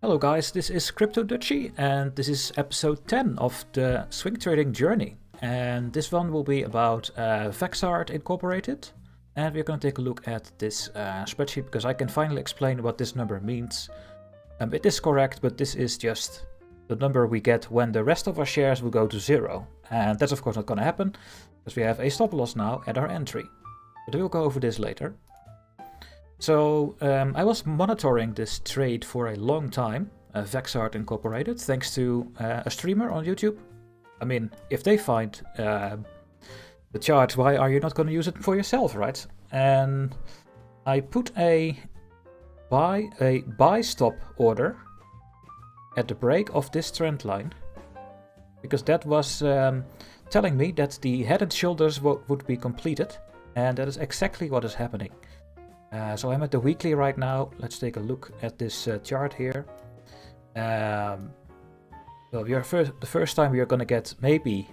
Hello guys, this is Crypto Dutchie and this is episode 10 of the swing trading journey. And this one will be about Vaxart Incorporated. And we're going to take a look at this spreadsheet because I can finally explain what this number means. It is correct, but this is just the number we get when the rest of our shares will go to zero. And that's of course not going to happen because we have a stop loss now at our entry. But we'll go over this later. So I was monitoring this trade for a long time, Vaxart Incorporated, thanks to a streamer on YouTube. I mean, if they find the chart, why are you not going to use it for yourself, right? And I put a buy stop order at the break of this trend line, because that was telling me that the head and shoulders would be completed, and that is exactly what is happening. So I'm at the weekly right now. Let's take a look at this chart here. Well, the first time we are going to get maybe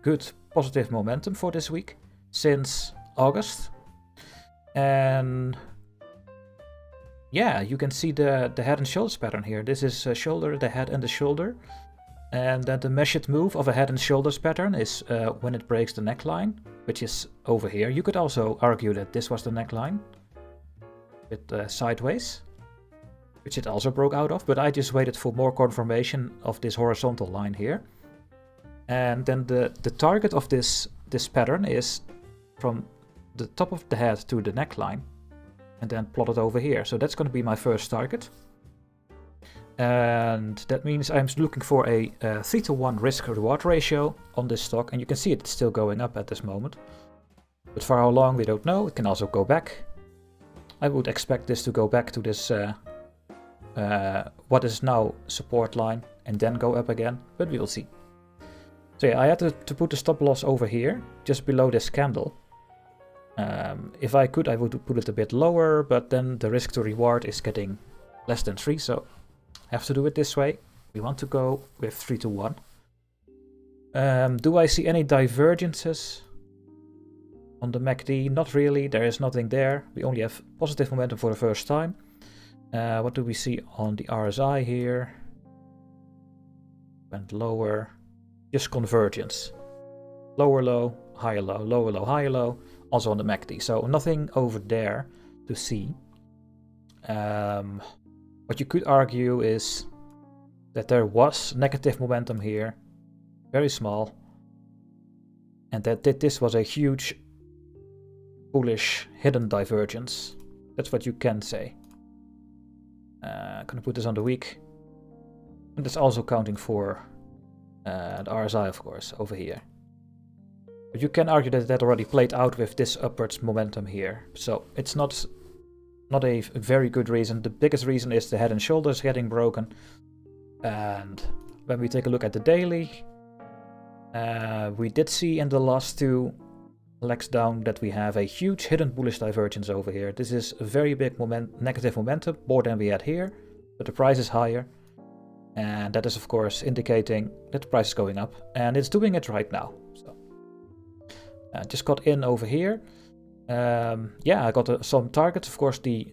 good positive momentum for this week since August. And yeah, you can see the head and shoulders pattern here. This is shoulder, the head and the shoulder. And then the measured move of a head and shoulders pattern is when it breaks the neckline, which is over here. You could also argue that this was the neckline with sideways, which it also broke out of, but I just waited for more confirmation of this horizontal line here. And then the target of this pattern is from the top of the head to the neckline, and then plotted over here. So that's going to be my first target. And that means I'm looking for a 3-to-1 risk-reward ratio on this stock, and you can see it's still going up at this moment. But for how long, we don't know. It can also go back. I would expect this to go back to this, what is now support line, and then go up again, but we will see. So yeah, I had to put the stop loss over here, just below this candle. If I could, I would put it a bit lower, but then the risk to reward is getting less than 3, so have to do it this way. We want to go with 3-to-1. Do I see any divergences on the MACD? Not really, there is nothing there. We only have positive momentum for the first time. What do we see on the RSI here? Went lower, just convergence. Lower low, higher low, lower low, higher low. Also on the MACD, so nothing over there to see. What you could argue is that there was negative momentum here, very small, and that this was a huge bullish hidden divergence. That's what you can say. I'm gonna put this on the week, and that's also counting for the RSI, of course, over here. But you can argue that already played out with this upwards momentum here, so it's not a very good reason. The biggest reason is the head and shoulders getting broken. And when we take a look at the daily, we did see in the last 2 legs down that we have a huge hidden bullish divergence over here. This is a very big negative momentum, more than we had here, but the price is higher. And that is of course indicating that the price is going up, and it's doing it right now. So just got in over here. Yeah, I got some targets. Of course, the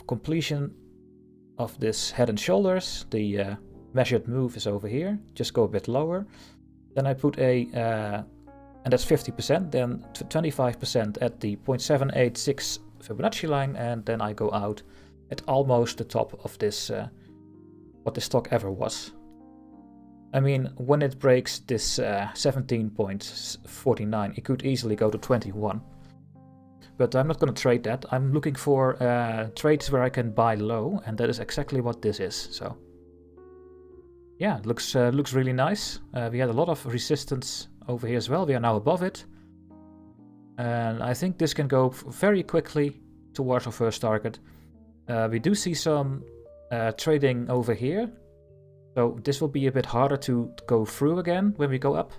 completion of this head and shoulders, the measured move is over here. Just go a bit lower. Then I put and that's 50%, then 25% at the 0.786 Fibonacci line, and then I go out at almost the top of this, what this stock ever was. I mean, when it breaks this 17.49, it could easily go to 21. But I'm not going to trade that. I'm looking for trades where I can buy low, and that is exactly what this is. So yeah, it looks really nice. We had a lot of resistance over here as well. We are now above it, and I think this can go very quickly towards our first target. We do see some trading over here, so this will be a bit harder to go through again when we go up.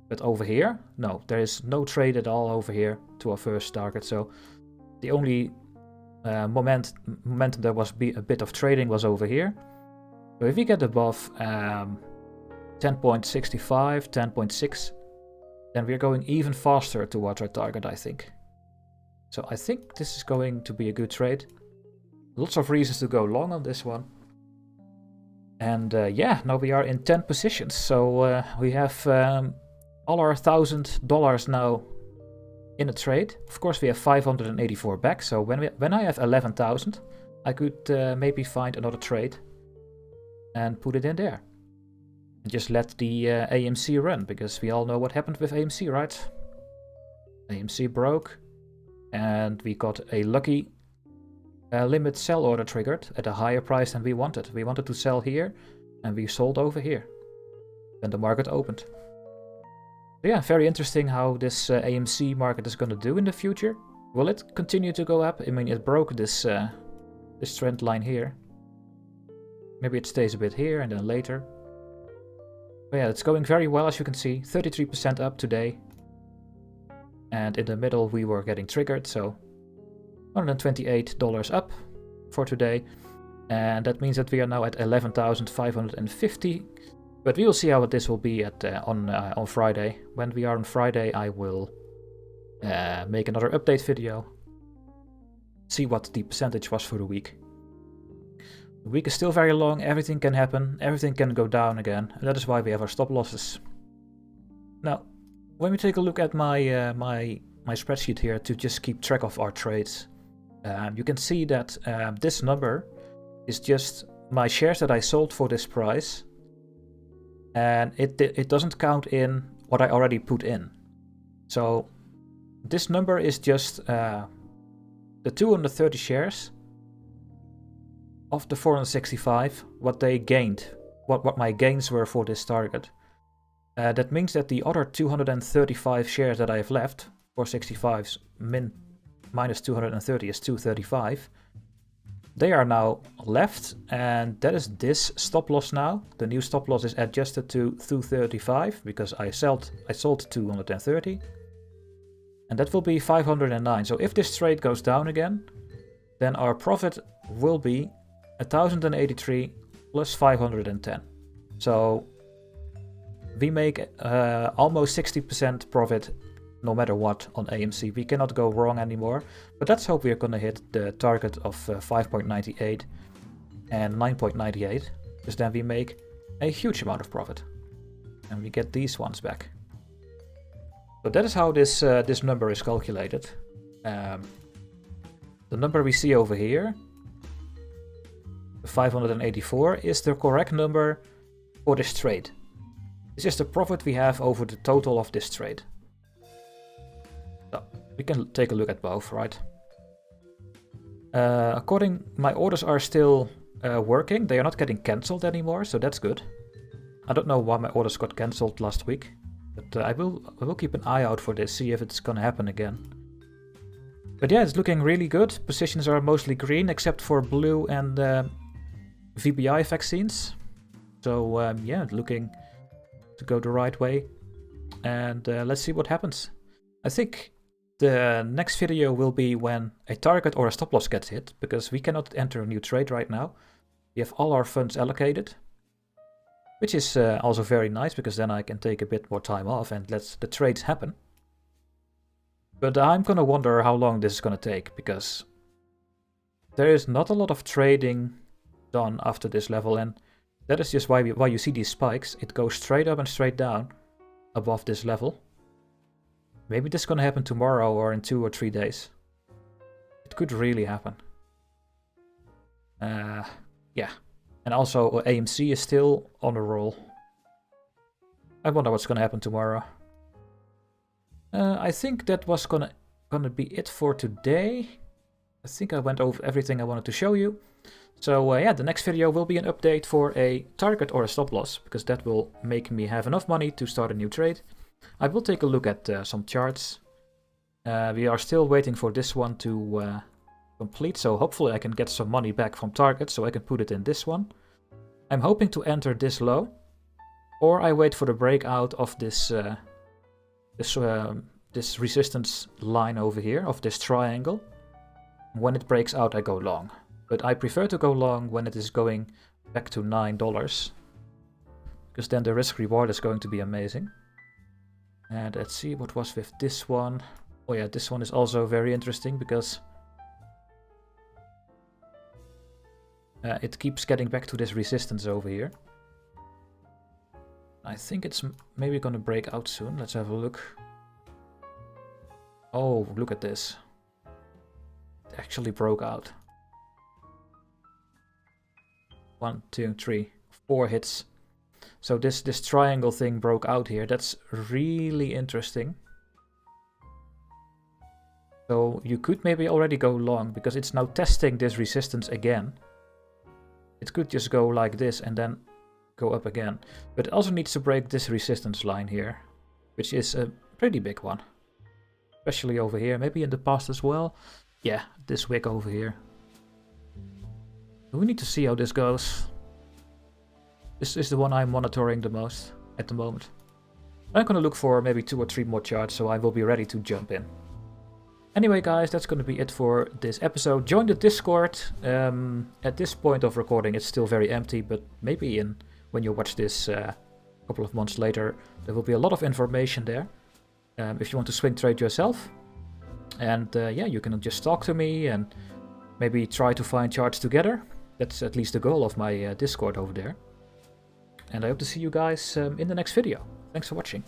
But over here, no, there is no trade at all over here to our first target. So the only momentum there was a bit of trading was over here. So if we get above 10.65, 10.6, then we're going even faster towards our target, I think. So I think this is going to be a good trade. Lots of reasons to go long on this one. And yeah, now we are in 10 positions. So we have all our $1,000 now in a trade. Of course, we have 584 back. So when I have 11,000, I could maybe find another trade and put it in there. And just let the AMC run, because we all know what happened with AMC, right? AMC broke, and we got a lucky limit sell order triggered at a higher price than we wanted. We wanted to sell here, and we sold over here. Then the market opened. So yeah, very interesting how this AMC market is going to do in the future. Will it continue to go up? I mean, it broke this trend line here. Maybe it stays a bit here and then later. But yeah, it's going very well, as you can see. 33% up today. And in the middle we were getting triggered, so $128 up for today. And that means that we are now at 11,550. But we will see how this will be at on Friday. When we are on Friday, I will make another update video. See what the percentage was for the week. The week is still very long, everything can happen, everything can go down again. And that is why we have our stop losses. Now, when we take a look at my my spreadsheet here to just keep track of our trades, you can see that this number is just my shares that I sold for this price. And it doesn't count in what I already put in. So this number is just the 230 shares of the 465, what they gained, what my gains were for this target. That means that the other 235 shares that I have left, 465's minus 230 is 235, they are now left, and that is this stop loss now. The new stop loss is adjusted to 235 because I sold 230, and that will be 509. So if this trade goes down again, then our profit will be 1,083 plus 510. So we make almost 60% profit no matter what on AMC. We cannot go wrong anymore. But let's hope we are going to hit the target of 5.98 and 9.98, because then we make a huge amount of profit. And we get these ones back. So that is how this number is calculated. The number we see over here, 584, is the correct number for this trade. It's just the profit we have over the total of this trade. So we can take a look at both, right? My orders are still working. They are not getting cancelled anymore, so that's good. I don't know why my orders got cancelled last week, but I will keep an eye out for this, see if it's gonna happen again. But yeah, it's looking really good. Positions are mostly green, except for blue and VBI vaccines. So yeah, looking to go the right way. And let's see what happens. I think the next video will be when a target or a stop loss gets hit, because we cannot enter a new trade right now. We have all our funds allocated, which is also very nice, because then I can take a bit more time off and let the trades happen. But I'm gonna wonder how long this is gonna take, because there is not a lot of trading done after this level, and that is just why you see these spikes. It goes straight up and straight down above this level. Maybe this is gonna happen tomorrow or in 2 or 3 days. It could really happen. Yeah. And also AMC is still on a roll. I wonder what's gonna happen tomorrow. I think that was gonna be it for today. I think I went over everything I wanted to show you. So yeah, the next video will be an update for a target or a stop loss, because that will make me have enough money to start a new trade. I will take a look at some charts. We are still waiting for this one to complete, so hopefully I can get some money back from target so I can put it in this one. I'm hoping to enter this low, or I wait for the breakout of this this resistance line over here, of this triangle. When it breaks out, I go long. But I prefer to go long when it is going back to $9, because then the risk reward is going to be amazing. And let's see what was with this one. Oh yeah, this one is also very interesting, because it keeps getting back to this resistance over here. I think it's maybe gonna break out soon. Let's have a look. Oh, look at this. It actually broke out. 1, 2, 3, 4 hits. So this triangle thing broke out here. That's really interesting. So you could maybe already go long because it's now testing this resistance again. It could just go like this and then go up again. But it also needs to break this resistance line here, which is a pretty big one. Especially over here, maybe in the past as well. Yeah, this wick over here. We need to see how this goes. This is the one I'm monitoring the most at the moment. I'm gonna look for maybe 2 or 3 more charts, so I will be ready to jump in. Anyway guys, that's gonna be it for this episode. Join the Discord. At this point of recording it's still very empty, but maybe when you watch this a couple of months later, there will be a lot of information there. If you want to swing trade yourself. And yeah, you can just talk to me and maybe try to find charts together. That's at least the goal of my Discord over there. And I hope to see you guys in the next video. Thanks for watching.